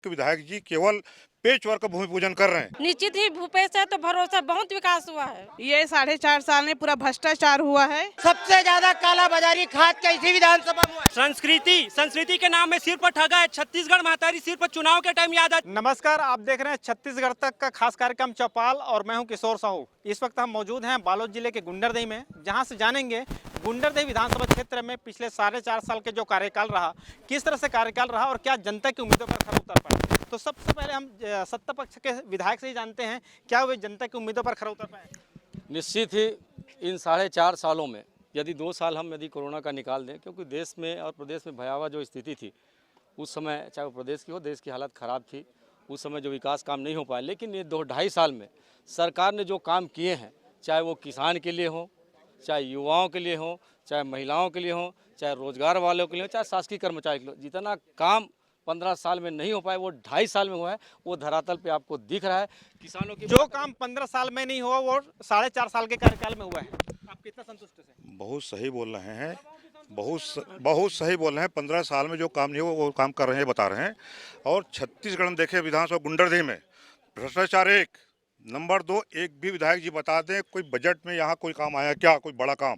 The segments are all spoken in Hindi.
कि विधायक जी केवल पेच वर्क का भूमि पूजन कर रहे हैं। निश्चित ही भूपेश है तो भरोसा बहुत विकास हुआ है। ये 4.5 साल में पूरा भ्रष्टाचार हुआ है। सबसे ज्यादा कालाबाजारी खाद का इसी विधानसभा में हुआ है। संस्कृति के नाम में सिर पर ठगा है। छत्तीसगढ़ महतारी सिर पर चुनाव के टाइम याद है। नमस्कार, आप देख रहे हैं छत्तीसगढ़ तक का खास कार्यक्रम चौपाल और मैं हूं किशोर साहू। इस वक्त हम मौजूद हैं बालोद जिले के गुंडरदेही में, जहां से जानेंगे गुंडरदेही विधानसभा क्षेत्र में पिछले 4.5 साल के जो कार्यकाल रहा, किस तरह से कार्यकाल रहा और क्या जनता की उम्मीदों पर खरा उतर पाए। तो सबसे पहले हम सत्ता पक्ष के विधायक से ही जानते हैं क्या वे जनता की उम्मीदों पर खरा उतर पाए। निश्चित ही इन 4.5 सालों में यदि 2 साल हम यदि कोरोना का निकाल दें, क्योंकि देश में और प्रदेश में भयावह जो स्थिति थी उस समय, चाहे वो प्रदेश की हो, देश की हालत ख़राब थी, उस समय जो विकास काम नहीं हो पाए। लेकिन ये 2-2.5 साल में सरकार ने जो काम किए हैं, चाहे वो किसान के लिए हो, चाहे युवाओं के लिए हो, चाहे महिलाओं के लिए हो, चाहे रोजगार वालों के लिए हो, चाहे शासकीय कर्मचारी के लिए, जितना काम 15 साल में नहीं हो पाए वो 2.5 साल में हुआ है, वो धरातल पे आपको दिख रहा है। किसानों की जो काम 15 साल में नहीं हुआ वो 4.5 साल के कार्यकाल में हुआ है। आप कितना संतुष्ट हैं? बहुत सही बोल रहे हैं, बहुत सही बोल रहे हैं। 15 साल में जो काम नहीं हुआ वो काम कर रहे हैं, बता रहे हैं। और छत्तीसगढ़ में देखे विधानसभा गुंडरदेही में भ्रष्टाचार 1, नंबर 2, एक भी विधायक जी बता दें कोई बजट में यहाँ कोई काम आया क्या, कोई बड़ा काम।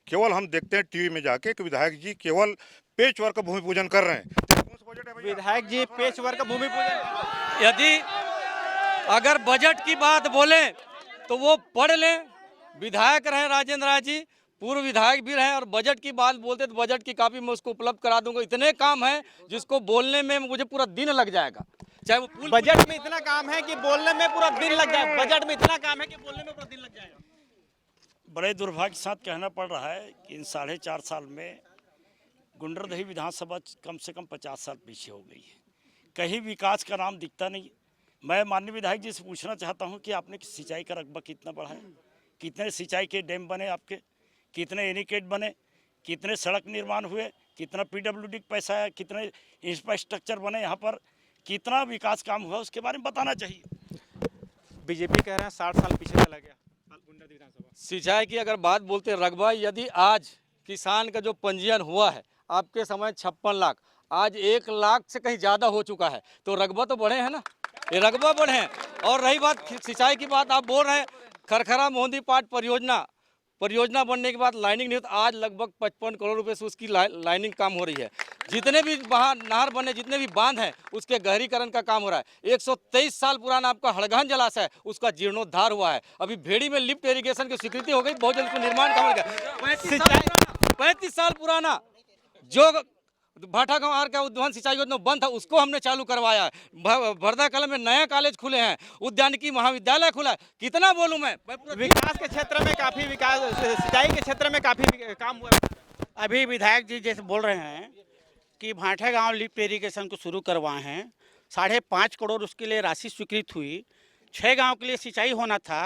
केवल हम देखते हैं टीवी में जाके कि विधायक जी केवल पेच वर्क का भूमि पूजन कर रहे हैं। विधायक जी पेच वर्क का भूमि पूजन, यदि अगर बजट की बात बोले तो वो पढ़ लें। विधायक रहे राजेंद्र राय जी, पूर्व विधायक भी रहे, और बजट की बात बोलते तो बजट की कॉपी मैं उसको उपलब्ध करा दूंगा। इतने काम है जिसको बोलने में मुझे पूरा दिन लग जाएगा। चाहे वो बजट में इतना काम है कि बोलने में पूरा दिन लग जाएगा। बजट में इतना काम है कि बोलने में पूरा दिन लग जाएगा। बड़े दुर्भाग्य के साथ कहना पड़ रहा है कि इन 4.5 साल में गुंडरदेही विधानसभा कम से कम 50 साल पीछे हो गई है। कहीं विकास का नाम दिखता नहीं। मैं माननीय विधायक जी से पूछना चाहता हूं कि आपने सिंचाई का रकबा कितना बढ़ाया, कितने सिंचाई के डैम बने आपके, कितने एनीकेट बने, कितने सड़क निर्माण हुए, कितना पीडब्ल्यूडी का पैसा है, कितने इंफ्रास्ट्रक्चर बने, यहाँ पर कितना विकास काम हुआ, उसके बारे में बताना चाहिए। बीजेपी कह रहे हैं 60 साल पीछे चला गया गुंडरदेही विधानसभा। सिंचाई की अगर बात बोलते रकबा, यदि आज किसान का जो पंजीयन हुआ है आपके समय 56 लाख, आज 1 लाख से कहीं ज़्यादा हो चुका है, तो रकबा तो बढ़े हैं ना, ये रकबा बढ़े हैं। और रही बात सिंचाई की बात, आप बोल रहे हैं खरखरा मोहंदी पाट परियोजना बनने के बाद लाइनिंग नहीं होती, आज लगभग 55 करोड़ रुपए से उसकी लाइनिंग काम हो रही है। जितने भी वहाँ नहर बने, जितने भी बांध हैं, उसके गहरीकरण का काम हो रहा है। 123 साल पुराना आपका हड़गहन जलाशय है, उसका जीर्णोद्धार हुआ है। अभी भेड़ी में लिफ्ट इरिगेशन की स्वीकृति हो गई, बहुत जल्द उसको निर्माण काम हो गया। 35 साल पुराना जो भाटा गांव आर का उद्यान सिंचाई योजना बंद था, उसको हमने चालू करवाया है। भरदा कला में नया कॉलेज खुले हैं, उद्यानिकी महाविद्यालय खुला है। कितना बोलूं मैं विकास के क्षेत्र में काफी विकास, सिंचाई के क्षेत्र में काफी काम हुआ। अभी विधायक जी जैसे बोल रहे हैं कि भाटा गांव लिफ्ट इरिगेशन को शुरू करवाए हैं, 5.5 करोड़ उसके लिए राशि स्वीकृत हुई। 6 गाँव के लिए सिंचाई होना था,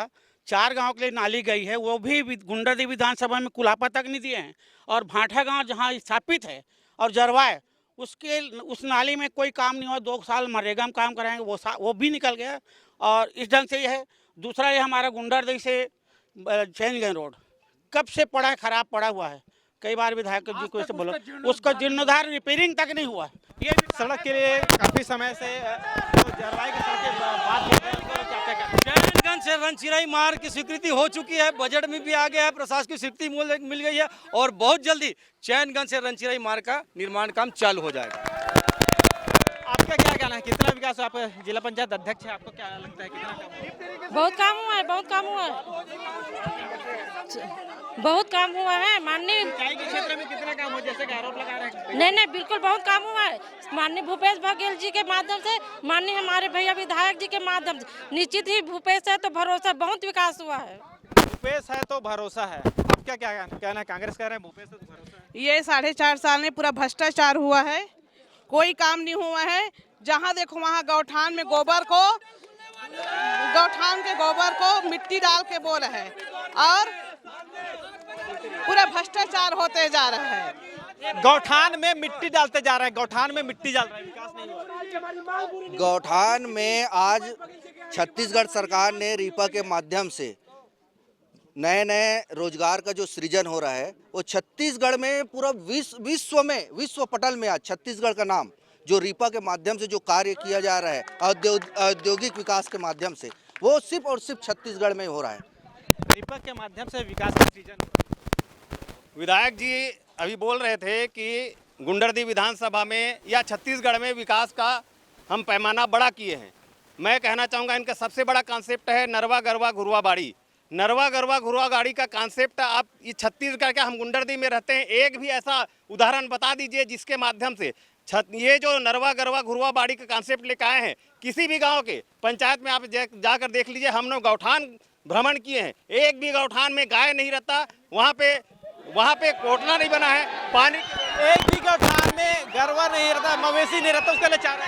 4 गांव के लिए नाली गई है, वो भी गुंडरदेही विधानसभा में कुलापा तक नहीं दिए हैं। और भाटा गांव जहां स्थापित है और जरवाए, उस नाली में कोई काम नहीं हुआ। 2 साल मनरेगा में काम कराएंगे, वो भी निकल गया। और इस ढंग से यह है। दूसरा ये हमारा गुंडरदेही से चैनगंज रोड कब से पड़ा है, खराब पड़ा हुआ है। कई बार विधायक जी को ऐसे बोलो, उसका जीर्णोद्धार रिपेयरिंग तक नहीं हुआ। ये सड़क के लिए काफी समय से जरवाई की सड़कें चैनगंज से रनचिराई मार्ग की स्वीकृति हो चुकी है, बजट में भी आ गया है, प्रशासकीय स्वीकृति मिल गई है, और बहुत जल्दी चैनगंज से रनचिराई मार्ग का निर्माण काम चालू हो जाएगा। आपका क्या कहना है, कितना विकास? आप जिला पंचायत अध्यक्ष है, आपको क्या लगता है कितना काम? बहुत काम हुआ है, बहुत काम हुआ है, बहुत काम हुआ है। माननीय सिंचाई के क्षेत्र में कितना काम हो, जैसे कि आरोप लगा रहे हैं? नहीं, बिल्कुल बहुत काम हुआ है। माननीय भूपेश बघेल जी के माध्यम से, माननीय हमारे भैया विधायक जी के माध्यम से, निश्चित ही भूपेश है तो भरोसा, बहुत विकास हुआ है। भूपेश है तो भरोसा है। आपका क्या कहना है? कांग्रेस कह रहे हैं भूपेश है तो भरोसा है। ये 4.5 साल में पूरा भ्रष्टाचार हुआ है, कोई काम नहीं हुआ है। जहाँ देखो वहाँ गौठान के गोबर को मिट्टी डाल के बो रहे हैं और पूरा भ्रष्टाचार होते जा रहा है। गौठान में मिट्टी डालते जा रहे हैं, गौठान में मिट्टी डाल रहे हैं, विकास नहीं हो रहा। गौठान में आज छत्तीसगढ़ सरकार ने रीपा के माध्यम से नए रोजगार का जो सृजन हो रहा है, वो छत्तीसगढ़ में पूरा विश्व पटल में आज छत्तीसगढ़ का नाम जो रीपा के माध्यम से जो कार्य किया जा रहा है औद्योगिक विकास के माध्यम से, वो सिर्फ और सिर्फ छत्तीसगढ़ में हो रहा है। दीपक के माध्यम से विकास का सृजन। विधायक जी अभी बोल रहे थे कि गुंडरदी विधानसभा में या छत्तीसगढ़ में विकास का हम पैमाना बड़ा किए हैं। मैं कहना चाहूँगा इनका सबसे बड़ा कॉन्सेप्ट है नरवा गरवा घुरवा बाड़ी। नरवा गरवा घुरवा गाड़ी का कॉन्सेप्ट आप ये छत्तीसगढ़ के, हम गुंडरदी में रहते हैं, एक भी ऐसा उदाहरण बता दीजिए जिसके माध्यम से ये जो नरवा गरवा घुरवा बाड़ी का कॉन्सेप्ट लेकर आए हैं। किसी भी गांव के पंचायत में आप जाकर देख लीजिए, हम लोग गौठान भ्रमण किए हैं, एक भी गौठान में गाय नहीं रहता, वहाँ पे कोटला नहीं बना है, पानी एक भी गौठान में गरवा नहीं रहता, मवेशी नहीं रहता, उसके लिए चारा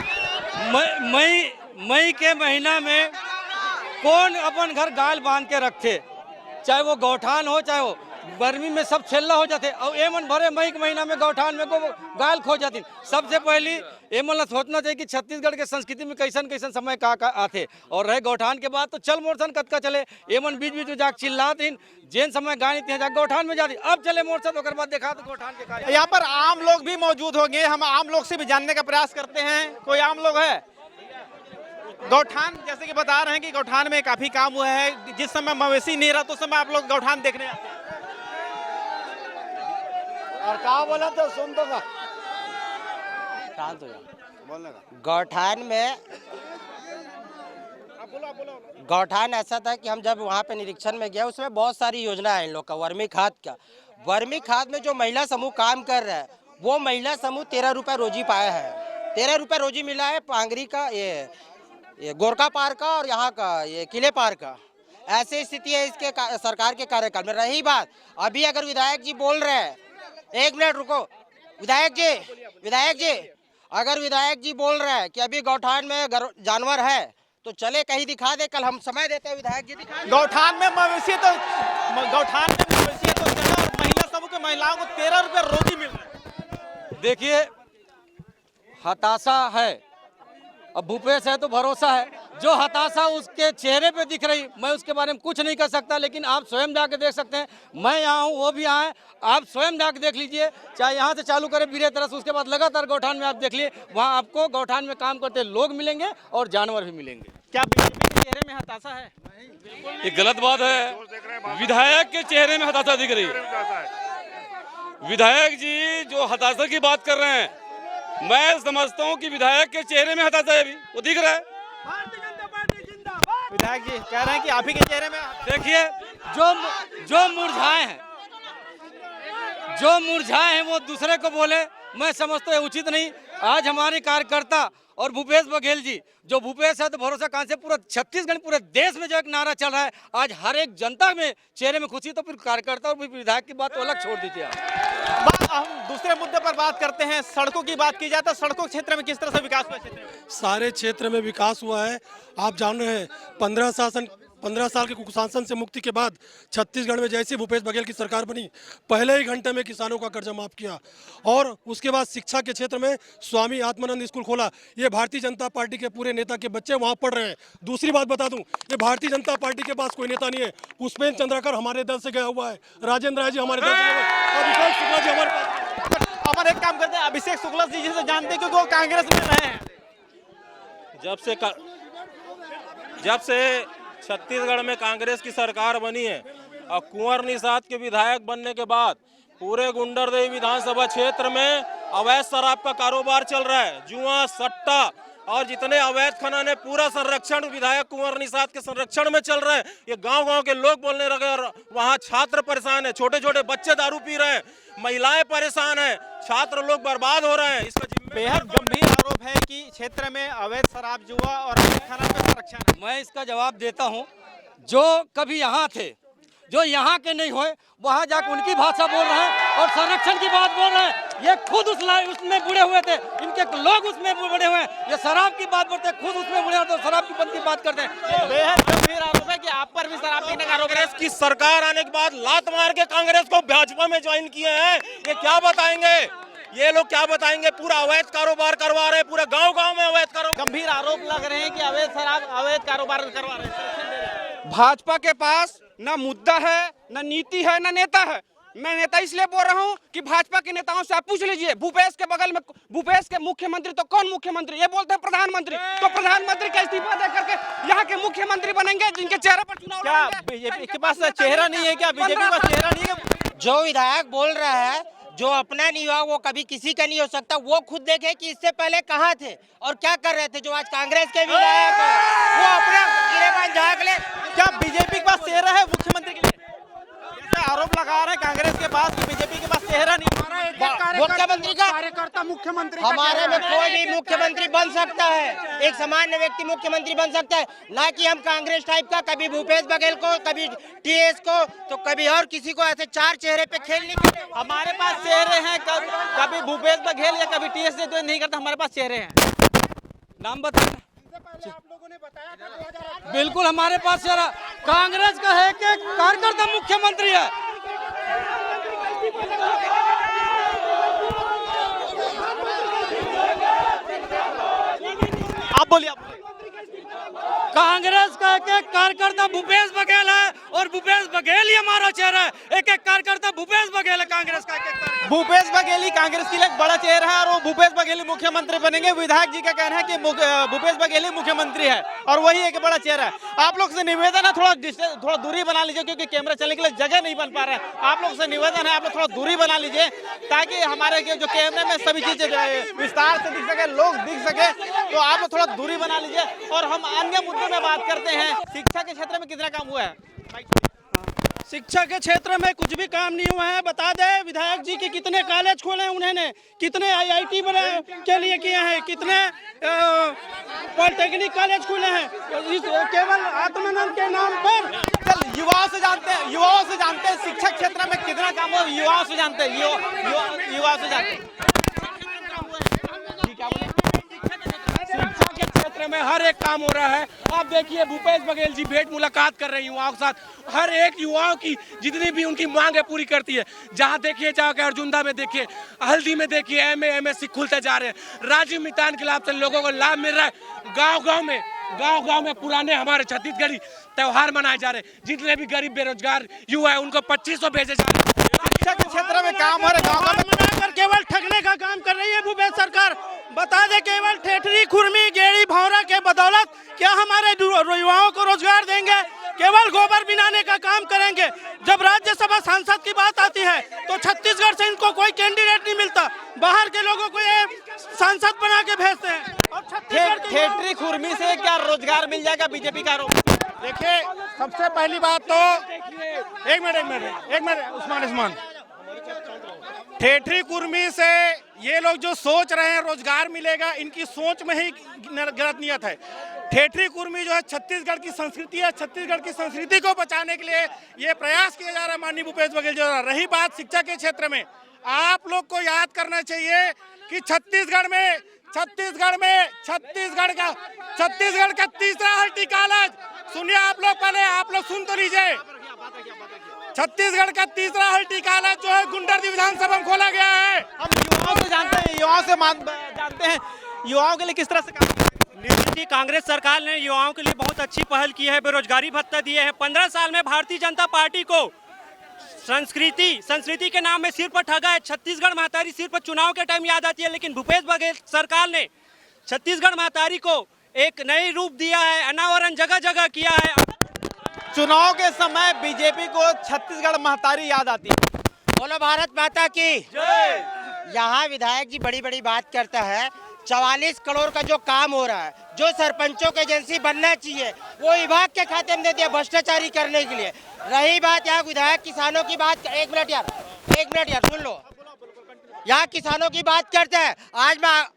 मई के महीना में कौन अपन घर गाय बांध के रखे, चाहे वो गौठान हो चाहे वो गर्मी में सब छेल्ला हो जाते और एमन भरे मई के महीना में गौठान में को गाय खो जाती। सबसे पहली एमन सोचना चाहिए कि छत्तीसगढ़ के संस्कृति में कैसन कैसन समय का आते और रहे गौठान के बाद तो चल मोरसन कतका चले, एमन बीच बीच में जाके चिल्लाते जेन समय गाय नहीं जाके गौठान में जाती, अब चले मोरसन तो बाद देखा तो गौठान के। यहाँ पर आम लोग भी मौजूद होंगे, हम आम लोग से भी जानने का प्रयास करते हैं। कोई आम लोग है? गौठान जैसे कि बता रहे हैं कि गौठान में काफी काम हुआ है, जिस समय मवेशी नहीं रहा तो उस समय आप लोग गौठान देखने आते हैं। और कहा बोला तो सुन दूंगा। गौठान ऐसा था कि हम जब वहाँ पे निरीक्षण में गए, उसमें बहुत सारी योजना है इन लोग का। वर्मी खाद में जो महिला समूह काम कर रहा है, वो महिला समूह 13 रुपए रोजी पाया है। 13 रुपए रोजी मिला है पांगरी का, ये गोरखा पार का और यहाँ का ये किले पार का। ऐसी स्थिति है इसके सरकार के कार्यकाल में। रही बात अभी अगर विधायक जी बोल रहे हैं, एक मिनट रुको विधायक जी, अगर विधायक जी बोल रहे हैं कि अभी गौठान में जानवर है तो चले कहीं दिखा दे, कल हम समय देते हैं विधायक जी दिखा। गौठान में मवेशी तो चला और महिला समूह के महिलाओं को 13 रुपए रोजी मिल रहा है। देखिए हताशा है, अब भूपेश है तो भरोसा है। जो हताशा उसके चेहरे पे दिख रही, मैं उसके बारे में कुछ नहीं कर सकता, लेकिन आप स्वयं जाके देख सकते हैं। मैं यहाँ हूँ, वो भी यहाँ है, आप स्वयं जाके देख लीजिए। चाहे यहाँ से चालू करें बीरे तरह से, उसके बाद लगातार गौठान में आप देख लिए, वहाँ आपको गौठान में काम करते लोग मिलेंगे और जानवर भी मिलेंगे। क्या बीजेपी के चेहरे में हताशा है? ये गलत बात है। विधायक के चेहरे में हताशा दिख रही है। विधायक जी जो हताशा की बात कर रहे हैं, मैं समझता हूँ कि विधायक के चेहरे में हताशा है, अभी वो दिख रहा है। विधायक जी कह रहे हैं कि आप ही के चेहरे में। देखिए जो मुरझाए हैं वो दूसरे को बोले, मैं समझता हूँ उचित नहीं। आज हमारे कार्यकर्ता और भूपेश बघेल जी, जो भूपेश है तो भरोसा कहाँ से, पूरा छत्तीसगढ़ पूरे देश में जो एक नारा चल रहा है, आज हर एक जनता में चेहरे में खुशी, तो फिर कार्यकर्ता और विधायक की बात तो अलग छोड़ दीजिए आप। हम दूसरे मुद्दे पर बात करते हैं। सड़कों की बात की जाए तो सड़कों के क्षेत्र में किस तरह से विकास हुआ? क्षेत्र में सारे क्षेत्र में विकास हुआ है। आप जान रहे हैं 15 साल के कुशासन से मुक्ति के बाद छत्तीसगढ़ में जैसे भूपेश बघेल की सरकार बनी, पहले ही घंटे में किसानों का कर्जा माफ किया और उसके बाद शिक्षा के क्षेत्र में स्वामी आत्मानंद स्कूल खोला। ये भारतीय जनता पार्टी के पूरे नेता के बच्चे वहाँ पढ़ रहे हैं। दूसरी बात बता दूं, ये भारतीय जनता पार्टी के पास कोई नेता नहीं है। पुष्पेन चंद्राकर हमारे दल से गया हुआ है, राजेंद्र राय जी हमारे दल से गए हुए हैं, अभिषेक शुक्ला जी हमारे पास। हमारे एक काम करते हैं, अभिषेक शुक्ला जी जिसे जानते हैं क्योंकि वो कांग्रेस में रहे हैं। जब से छत्तीसगढ़ में कांग्रेस की सरकार बनी है और कुंवर निषाद के विधायक बनने के बाद पूरे गुंडरदेही विधानसभा क्षेत्र में अवैध शराब का कारोबार चल रहा है। जुआ, सट्टा और जितने अवैध खनन है, पूरा संरक्षण विधायक कुंवर निषाद के संरक्षण में चल रहा है। ये गांव-गांव के लोग बोलने लगे और वहाँ छात्र परेशान है, छोटे छोटे बच्चे दारू पी रहे हैं, महिलाएं परेशान है, छात्र लोग बर्बाद हो रहे हैं। इसका बेहद गंभीर आरोप है कि क्षेत्र में अवैध शराब, जुआ और अवैध खनन का संरक्षण है। मैं इसका जवाब देता हूं। जो कभी यहाँ थे, जो यहाँ के नहीं हुए, वहाँ जाकर उनकी भाषा बोल रहे हैं और संरक्षण की बात बोल रहे हैं। ये खुद उसमें बुड़े हुए थे, इनके लोग उसमें बुड़े हुए हैं। ये शराब की बात बोलते हैं, खुद उसमें बुड़े होते, शराब की बंद की बात करते हैं। बेहद गंभीर आरोप है कि आप पर भी शराब पीने का आरोप है। कांग्रेस की सरकार आने के बाद लात मार के कांग्रेस को भाजपा में ज्वाइन किए हैं। ये क्या बताएंगे, ये लोग क्या बताएंगे? पूरा अवैध कारोबार करवा रहे हैं, पूरे गांव-गांव में अवैध कारोबार। गंभीर आरोप लग रहे हैं कि अवैध शराब, अवैध कारोबार करवा रहे हैं। भाजपा के पास न मुद्दा है, न नीति है, न नेता है। मैं नेता इसलिए बोल रहा हूँ कि भाजपा के नेताओं से आप पूछ लीजिए, भूपेश के बगल में भूपेश के मुख्यमंत्री तो कौन मुख्यमंत्री? ये बोलते हैं प्रधानमंत्री, तो प्रधानमंत्री का इस्तीफा दे करके यहाँ के मुख्यमंत्री बनेंगे जिनके चेहरे पर चुनाव क्या लड़ेंगे। बीजेपी के पास चेहरा नहीं है? क्या बीजेपी के पास चेहरा नहीं है? जो विधायक बोल रहा है जो अपना नहीं हुआ वो कभी किसी का नहीं हो सकता। वो खुद देखे कि इससे पहले कहाँ थे और क्या कर रहे थे। जो आज कांग्रेस के विधायक है वो अपना गिरेबान झाँक ले। क्या बीजेपी के पास चेहरा है मुख्यमंत्री के लिए? जैसे आरोप लगा रहे हैं कांग्रेस के पास कि बीजेपी के पास चेहरा नहीं। मुख्यमंत्री का कार्यकर्ता मुख्यमंत्री हमारे में कोई भी मुख्यमंत्री बन सकता है, एक सामान्य व्यक्ति मुख्यमंत्री बन सकता है, ना कि हम कांग्रेस टाइप का कभी भूपेश बघेल को, कभी टीएस को, तो कभी और किसी को ऐसे चार चेहरे पे खेलने के। हमारे पास चेहरे हैं, कभी भूपेश बघेल या कभी टीएस से जो नहीं करता, हमारे पास चेहरे हैं। नाम बताना। बिल्कुल हमारे पास चेहरा कांग्रेस का है कि कार्यकर्ता मुख्यमंत्री है। आप बोलिए। कांग्रेस का एक कार्यकर्ता भूपेश बघेल है और भूपेश बघेल ही हमारा चेहरा है। एक कार्यकर्ता भूपेश बघेल है कांग्रेस का। एक भूपेश बघेल ही कांग्रेस के लिए एक बड़ा चेहरा है और वो भूपेश बघेल ही मुख्यमंत्री बनेंगे। विधायक जी का कहना है कि भूपेश बघेल ही मुख्यमंत्री है और वही एक बड़ा चेहरा है। आप लोग से निवेदन है थोड़ा दूरी बना लीजिए क्योंकि कैमरा चलने के लिए जगह नहीं बन पा रहा है। आप लोग से निवेदन है आप लोग थोड़ा दूरी बना लीजिए ताकि हमारे जो कैमरे में सभी चीजें विस्तार से दिख सके, लोग दिख सके। तो आप लोग थोड़ा दूरी बना लीजिए और हम अन्य मुद्दों में बात करते हैं। शिक्षा के क्षेत्र में कितना काम हुआ है? शिक्षा के क्षेत्र में कुछ भी काम नहीं हुआ है। बता दे विधायक जी के कितने कॉलेज खोले हैं उन्होंने, कितने आईआईटी बने के लिए किए हैं, कितने पॉलिटेक्निक कॉलेज खुले हैं, केवल आत्मानंद के नाम पर। युवाओं से जानते हैं शिक्षा क्षेत्र में कितना काम हुआ, युवाओं से जानते हैं, युवाओं से जानते हैं। शिक्षा के क्षेत्र में हर एक काम हो रहा है। आप देखिए भूपेश बघेल जी भेंट मुलाकात कर रहे हैं युवाओं के साथ, हर एक युवाओं की जितनी भी उनकी मांग है पूरी करती है। जहां देखिए जाकर अर्जुंदा में देखिए, हल्दी में देखिए, एमएससी खुलते जा रहे हैं। राजीव मितान के लाभ से लोगों को लाभ मिल रहा है। गांव में पुराने हमारे छत्तीसगढ़ी त्योहार मनाए जा रहे हैं। जितने भी गरीब बेरोजगार युवा है उनको 2500 भेजे जा रहे हैं। शिक्षा के क्षेत्र में काम हो रहा है, बनाकर केवल ठगने का काम कर रही है भूपेश सरकार। बता दे केवल ठेठरी, खुरमी, गेड़ी, भौरा के बदौलत क्या हमारे युवाओं को रोजगार देंगे? केवल गोबर बिनाने का काम करेंगे। जब राज्यसभा सांसद की बात आती है तो छत्तीसगढ़ से इनको कोई कैंडिडेट नहीं मिलता, बाहर के लोगों को ये सांसद बना के भेजते हैं। ठेठरी खुरमी से क्या रोजगार मिल जाएगा बीजेपी का आरोप? देखिए सबसे पहली बात तो एक मिनट उस्मान ठेठरी कुर्मी से ये लोग जो सोच रहे हैं रोजगार मिलेगा, इनकी सोच में ही गलत नियत है। ठेठरी कुर्मी जो है छत्तीसगढ़ की संस्कृति है। छत्तीसगढ़ की संस्कृति को बचाने के लिए ये प्रयास किया जा रहा है माननीय भूपेश बघेल जी। रही बात शिक्षा के क्षेत्र में, आप लोग को याद करना चाहिए कि छत्तीसगढ़ का तीसरा हल्टी कॉलेज, सुनिए आप लोग, पहले आप लोग सुन तो लीजिए। छत्तीसगढ़ का तीसरा हल्टी कॉलेज जो है गुंडरदेही विधानसभा में खोला गया है। हम युवाओं से जानते हैं युवाओं के लिए किस तरह से काम निश्चित ही कांग्रेस सरकार ने युवाओं के लिए बहुत अच्छी पहल की है। बेरोजगारी भत्ता दिए हैं। 15 साल में भारतीय जनता पार्टी को संस्कृति के नाम में सिर पर ठगा है। छत्तीसगढ़ महतारी सिर पर चुनाव के टाइम याद आती है, लेकिन भूपेश बघेल सरकार ने छत्तीसगढ़ महतारी को एक नई रूप दिया है, अनावरण जगह जगह किया है। चुनाव के समय बीजेपी को छत्तीसगढ़ महतारी याद आती है। बोलो भारत माता की। यहाँ विधायक जी बड़ी बड़ी बात करता है। 44 करोड़ का जो काम हो रहा है, जो सरपंचों की एजेंसी बनना चाहिए वो विभाग के खाते में दे दिया भ्रष्टाचारी करने के लिए। रही बात यहाँ विधायक किसानों की बात, एक मिनट यार सुन लो। यहाँ किसानों की बात करते हैं।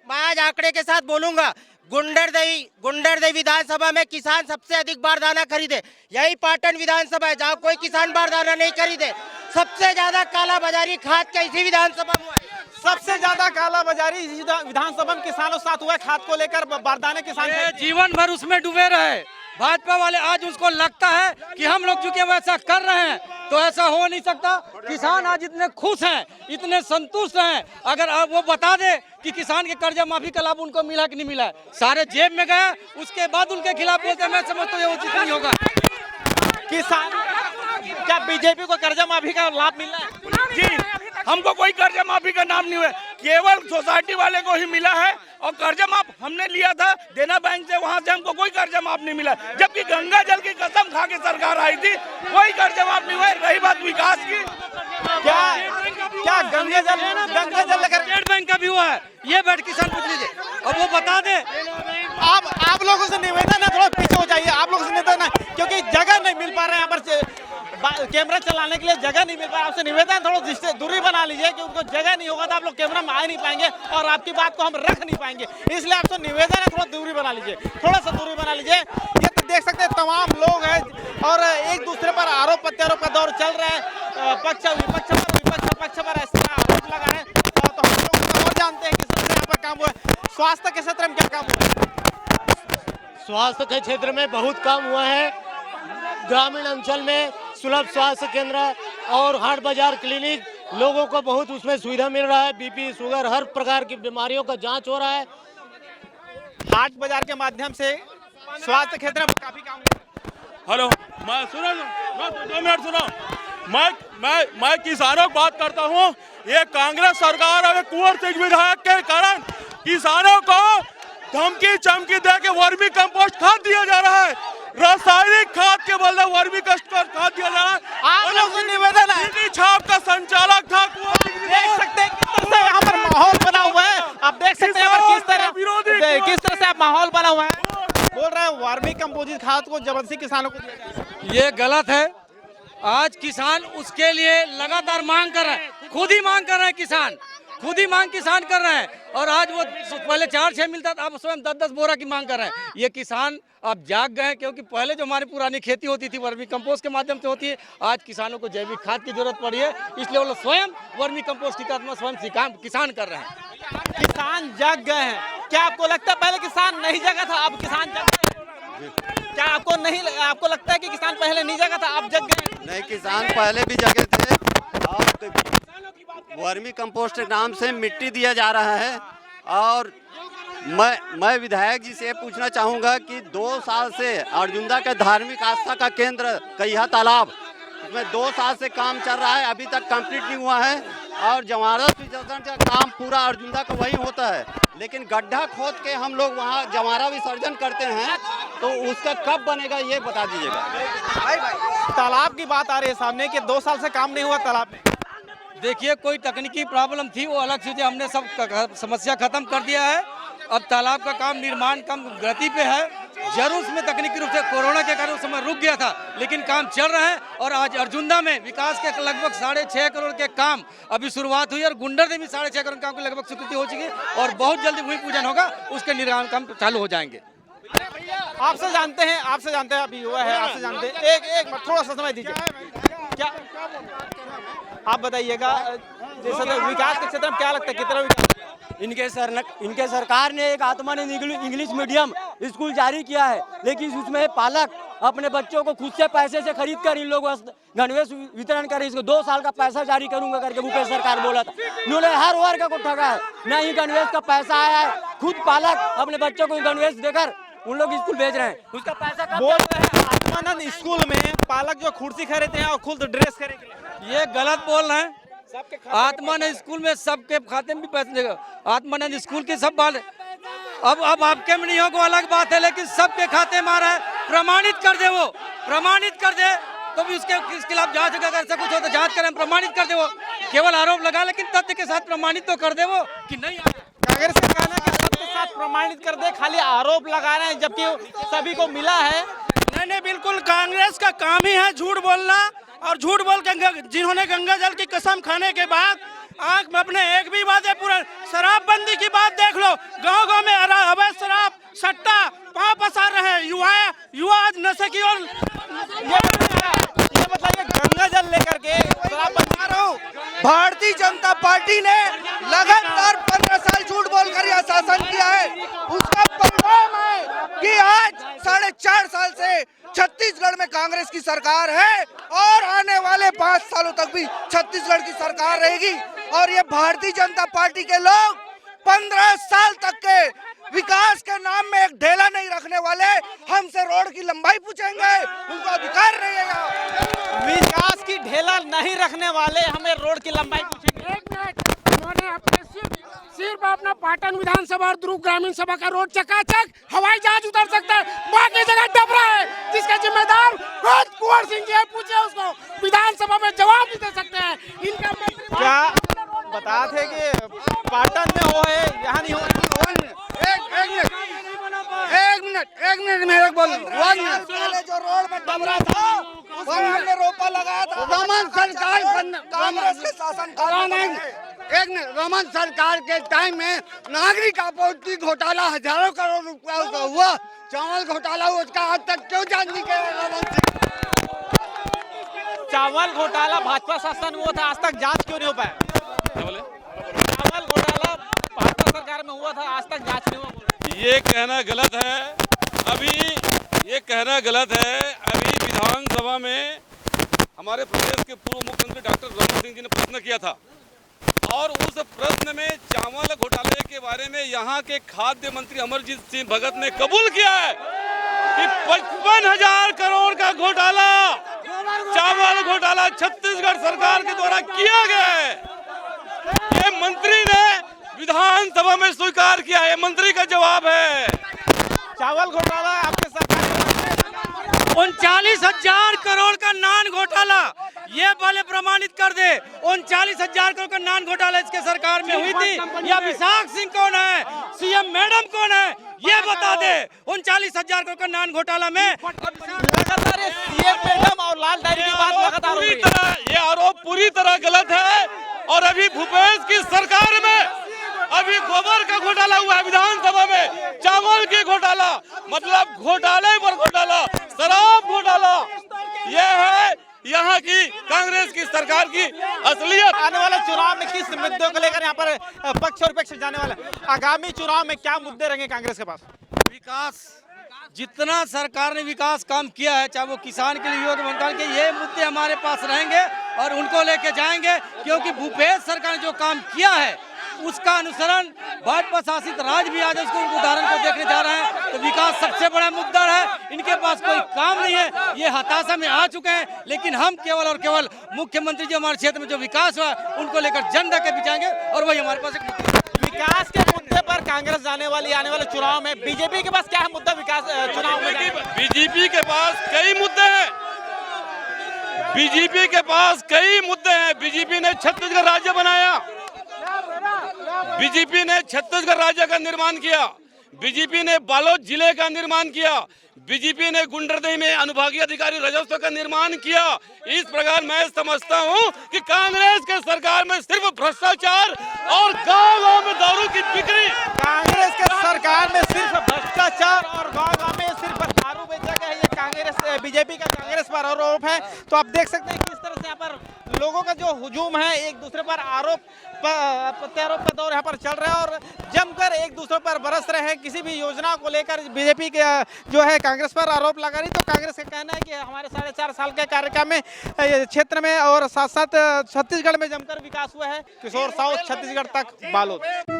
मैं आज आंकड़े के साथ बोलूंगा। गुंडरदेही विधानसभा में किसान सबसे अधिक बारदाना खरीदे। यही पाटन विधानसभा है जहाँ कोई किसान बारदाना नहीं खरीदे। सबसे ज्यादा कालाबाजारी खाद का इसी विधानसभा में हुआ है। सबसे ज्यादा कालाबाजारी विधानसभा में किसानों के साथ हुआ है। खाद को लेकर बारदाने किसान जीवन भर उसमें डूबे रहे। भाजपा वाले आज उसको लगता है कि हम लोग चूंकि वैसा कर रहे हैं तो ऐसा हो नहीं सकता। किसान आज इतने खुश हैं, इतने संतुष्ट हैं। अगर वो बता दे कि किसान के कर्जा माफी का लाभ उनको मिला कि नहीं मिला, सारे जेब में गया, उसके बाद उनके खिलाफ बोलते मैं समझता हूँ ये उचित नहीं होगा। किसान क्या बीजेपी को कर्जा माफी का लाभ मिल रहा है? जी हमको कोई कर्जा माफी का नाम नहीं हुआ, केवल सोसाइटी वाले को ही मिला है। और कर्जा माफ हमने लिया था देना बैंक से, वहां से हमको कोई कर्जा माफ नहीं मिला, जबकि गंगा जल की कसम खा के सरकार आई थी, कोई कर्जा माफ नहीं हुआ। रही बात विकास की, क्या गंगा जल लेकर स्टेट बैंक का भी हुआ है, ये बैठ किसान पूछ लीजिए, अब वो बता दे। आप लोगों से निवेदन है थोड़ा पीछे हो जाइए, आप लोगों से निवेदन है क्योंकि जगह नहीं मिल पा रहे हैं यहाँ पर कैमरा चलाने के लिए, जगह नहीं मिल पा रहा। आपसे निवेदन है थोड़ा दूरी बना लीजिए कि उनको जगह नहीं होगा तो आप लोग कैमरा में आ नहीं पाएंगे और आपकी बात को हम रख नहीं पाएंगे, इसलिए आपसे निवेदन है थोड़ा दूरी बना लीजिए, थोड़ा सा दूरी बना लीजिए। ये तो देख सकते हैं तमाम लोग हैं और एक दूसरे पर आरोप प्रत्यारोप का दौर चल रहा है, पक्ष विपक्ष पर इस तरह आरोप लगा है। तो हम लोग और जानते हैं किस तरह से यहाँ पर काम हुआ है। स्वास्थ्य के क्षेत्र में क्या काम हुआ है? स्वास्थ्य के क्षेत्र में बहुत काम हुआ है। ग्रामीण अंचल में सुलभ स्वास्थ्य केंद्र और हाट बाजार क्लिनिक, लोगों को बहुत उसमें सुविधा मिल रहा है। बीपी शुगर हर प्रकार की बीमारियों का जांच हो रहा है। हाट बाजार के माध्यम से स्वास्थ्य क्षेत्र में काफी काम हुआ है। हेलो, मैं सुनो 2 मिनट सुनो, मैं किसानों की बात करता हूँ। ये कांग्रेस सरकार अभी कुंवर सिंह विधायक के कारण किसानों को धमकी चमकी दे के वर्मी कंपोस्ट खाद दिया जा रहा है, रासायनिक खाद के बदले वर्मी कंपोस्ट खाद दिया जा रहा है। आप लोगों से निवेदन है, छाप का संचालक था, देख सकते हैं किस तरह से यहाँ पर माहौल बना हुआ है। आप देख सकते हैं किस तरह से आप माहौल बना हुआ है। बोल रहे हैं वर्मी कंपोजिट खाद को जबरदस्ती किसानों को दिया जा रहा है। ये गलत है। आज किसान उसके लिए लगातार मांग कर रहे हैं, खुद ही मांग कर रहे हैं किसान, खुद ही मांग किसान कर रहे हैं। और आज वो पहले 4-6 मिलता था, अब स्वयं 10-10 बोरा की मांग कर रहे हैं। ये किसान अब जाग गए हैं, क्योंकि पहले जो हमारी पुरानी खेती होती थी वर्मी कंपोस्ट के माध्यम से होती है, आज किसानों को जैविक खाद की जरूरत पड़ी है, इसलिए वो लोग स्वयं वर्मी कंपोस्ट की खाद में स्वयं किसान कर रहे हैं। किसान जाग गए हैं। क्या आपको लगता है पहले किसान नहीं जगा था, अब किसान जग गए? क्या आपको लगता है कि किसान पहले नहीं जगा था, अब जग गए? नहीं, किसान पहले भी जगे थे और वर्मी कंपोस्ट के नाम से मिट्टी दिया जा रहा है। और मैं विधायक जी से पूछना चाहूँगा कि 2 साल से अर्जुंदा के धार्मिक आस्था का केंद्र कहिया तालाब, उसमें 2 साल से काम चल रहा है, अभी तक कंप्लीट नहीं हुआ है। और जवारस विसर्जन का काम पूरा अर्जुंदा का वही होता है, लेकिन गड्ढा खोद के हम लोग वहाँ जवारा विसर्जन करते हैं, तो उसका कब बनेगा ये बता दीजिएगा। तालाब की बात आ रही है सामने कि 2 साल से काम नहीं हुआ तालाब में। देखिए, कोई तकनीकी प्रॉब्लम थी, वो अलग चीजें हमने सब समस्या खत्म कर दिया है। अब तालाब का काम निर्माण कम गति पे है। जरूर उसमें तकनीकी रूप से कोरोना के कारण उस समय रुक गया था, लेकिन काम चल रहा है। और आज अर्जुंदा में विकास के लगभग 6.5 करोड़ के काम अभी शुरुआत हुई, और गुंडरदेव में 6.5 करोड़ काम की लगभग स्वीकृति हो चुकी है, और बहुत जल्दी भूमि पूजन होगा, उसके निर्माण काम चालू हो जाएंगे। आपसे जानते हैं अभी हुआ है, आपसे जानते हैं, एक थोड़ा सा समय दीजिए। क्या आप बताइएगा, जैसे विकास के क्षेत्र में क्या लगता है कितना विकास? इनके सरकार ने एक आत्मानंद इंग्लिश मीडियम स्कूल जारी किया है, लेकिन उसमें पालक अपने बच्चों को खुद से पैसे से खरीद कर इन लोगों गणवेश वितरण कर, इसको 2 साल का पैसा जारी करूंगा करके भूपेश सरकार बोला था। इन्होंने हर वर्ग को ठगा है, न ही गणवेश का पैसा आया है। खुद पालक अपने बच्चों को गणवेश देकर उन लोग स्कूल भेज रहे हैं, उसका पैसा कब बोल रहे हैं? आत्मानंद स्कूल में पालक जो कुर्सी खरीदते हैं और खुद ड्रेस खरीदते, ये गलत बोल रहे हैं। आत्मानंद स्कूल में सबके खाते में भी पैसे देगा, आत्मानंद स्कूल के सब बाल अब आपके में नहीं होगा अलग बात है, लेकिन सबके खाते में आ रहा है। प्रमाणित कर दे, वो प्रमाणित कर दे तो भी उसके खिलाफ जांच अगर ऐसा कुछ हो तो जांच करें, प्रमाणित कर दे। वो केवल आरोप लगा, लेकिन तथ्य के साथ प्रमाणित तो कर दे वो कि नहीं आ रहा। कांग्रेस का कहना है कि तथ्य के साथ प्रमाणित कर दे, खाली आरोप लगा रहे हैं, जबकि सभी को मिला है। नहीं, बिल्कुल कांग्रेस का काम ही है झूठ बोलना, और झूठ बोल के जिन्होंने गंगा जल की कसम खाने के बाद आंख में अपने एक भी बात है, पूरा शराबबंदी की बात देख लो, गांव-गांव में अवैध शराब सट्टा पांव पसार रहे हैं, युवा आज नशे की ओर। ये बताइए, गंगा जल लेकर के शराबबंदी, भारतीय जनता पार्टी ने लगातार 15 साल झूठ बोलकर यह शासन किया है। उसका परिणाम है कि आज 4.5 साल से छत्तीसगढ़ में कांग्रेस की सरकार है, और आने वाले 5 सालों तक भी छत्तीसगढ़ की सरकार रहेगी। और ये भारतीय जनता पार्टी के लोग 15 साल तक के विकास के नाम में एक ढेला नहीं रखने वाले, हमसे रोड की लंबाई पूछेंगे, उनको अधिकार रहेगा। विकास की ढेला नहीं रखने वाले, हमें फिर रोड की लंबाई पूछेंगे। एक मिनट, उन्होंने अपने सिर्फ अपना पाटन विधानसभा और दुर्ग ग्रामीण सभा का रोड चकाचक हवाई जहाज उतर सकता है, बाकी जगह डबरा है, जिसके जिम्मेदार खुद कुंवर सिंह जी है। पूछे उसको, विधानसभा में जवाब नहीं दे सकते हैं। इनका मंत्री क्या बता थे कि पाटन में हो है, यहाँ नहीं हो। एक मिनट मेरे बोल जो रोड में डबरा था उसको हमने रोपा लगाया था। रमन सरकार कांग्रेस के शासन काल में एक मिनट, रमन सरकार के टाइम में नागरिक आपूर्ति घोटाला हजारों करोड़ रुपया का हुआ, चावल घोटाला हुआ, उसका आज तक क्यों जांच नहीं किया रमन सिंह? चावल घोटाला भाजपा शासन में हुआ था, आज तक जांच क्यों नहीं हो पाया? चावल घोटाला भाजपा सरकार में हुआ था, आज तक जांच नहीं हुआ। ये कहना गलत है। ये कहना गलत है। अभी विधानसभा में हमारे प्रदेश के पूर्व मुख्यमंत्री डॉक्टर रमन सिंह जी ने प्रश्न किया था और उस प्रश्न में चावल घोटाले के बारे में यहाँ के खाद्य मंत्री अमरजीत सिंह भगत ने कबूल किया है कि 55,000 करोड़ का घोटाला, चावल घोटाला छत्तीसगढ़ सरकार के द्वारा किया गया है। ये मंत्री ने विधानसभा में स्वीकार किया है, मंत्री का जवाब है। चावल घोटाला आपके सरकार 39,000 करोड़ का नान घोटाला, ये वाले प्रमाणित कर दे। 39,000 करोड़ का नान घोटाला इसके सरकार में हुई थी। या विशाख सिंह कौन है, सीएम मैडम कौन है, ये बता दे। 39,000 करोड़ का नान घोटाला में लगातार सीएम मैडम और लाल डायरी की बात लगातार हो रही है। ये आरोप पूरी तरह गलत है। और अभी भूपेश की सरकार में अभी गोबर का घोटाला हुआ है विधानसभा में, चावल के घोटाला, मतलब घोटाले पर घोटाला, शराब घोटाला। ये है यहाँ की कांग्रेस की सरकार की असलियत। आने वाले चुनाव में किस मुद्दों को लेकर यहाँ पर पक्ष और विपक्ष जाने वाले, आगामी चुनाव में क्या मुद्दे रहेंगे कांग्रेस के पास? विकास, जितना सरकार ने विकास काम किया है, चाहे वो किसान के लिए हो कि भुगतान के, ये मुद्दे हमारे पास रहेंगे और उनको लेके जाएंगे। क्योंकि भूपेश सरकार ने जो काम किया है उसका अनुसरण भाजपा शासित राज्य भी आज उसको उदाहरण को देखने जा रहे हैं। तो विकास सबसे बड़ा मुद्दा है, इनके पास कोई काम नहीं है, ये हताशा में आ चुके हैं। लेकिन हम केवल और केवल मुख्यमंत्री जी हमारे क्षेत्र में जो विकास हुआ उनको लेकर जनता के बीच आएंगे और वही हमारे पास एक विकास के मुद्दे पर कांग्रेस जाने वाली आने वाले चुनाव में बीजेपी के पास क्या है मुद्दा विकास चुनाव में? बीजेपी के पास कई मुद्दे हैं। बीजेपी के पास कई मुद्दे हैं। बीजेपी ने छत्तीसगढ़ राज्य बनाया, बीजेपी ने छत्तीसगढ़ राज्य का निर्माण किया, बीजेपी ने बालोद जिले का निर्माण किया, बीजेपी ने गुंडरदेही में अनुभागीय अधिकारी राजस्व का निर्माण किया। इस प्रकार मैं समझता हूं कि कांग्रेस के सरकार में सिर्फ भ्रष्टाचार और गांव-गांव में दारू की बिक्री। कांग्रेस के सरकार में सिर्फ भ्रष्टाचार और गांव-गांव में सिर्फ दारू बेचा गया है, ये कांग्रेस बीजेपी का कांग्रेस पर आरोप है। तो आप देख सकते हैं किस तरह से यहाँ पर लोगों का जो हुजूम है, एक दूसरे पर आरोप प्रत्यारोप का दौर यहाँ पर चल रहा है और जमकर एक दूसरे पर बरस रहे हैं। किसी भी योजना को लेकर बीजेपी के जो है कांग्रेस पर आरोप लगा रही, तो कांग्रेस का कहना है कि हमारे 4.5 साल के कार्यकाल में क्षेत्र में और साथ साथ छत्तीसगढ़ में जमकर विकास हुआ है। किशोर साहू, छत्तीसगढ़ तक, बालोद।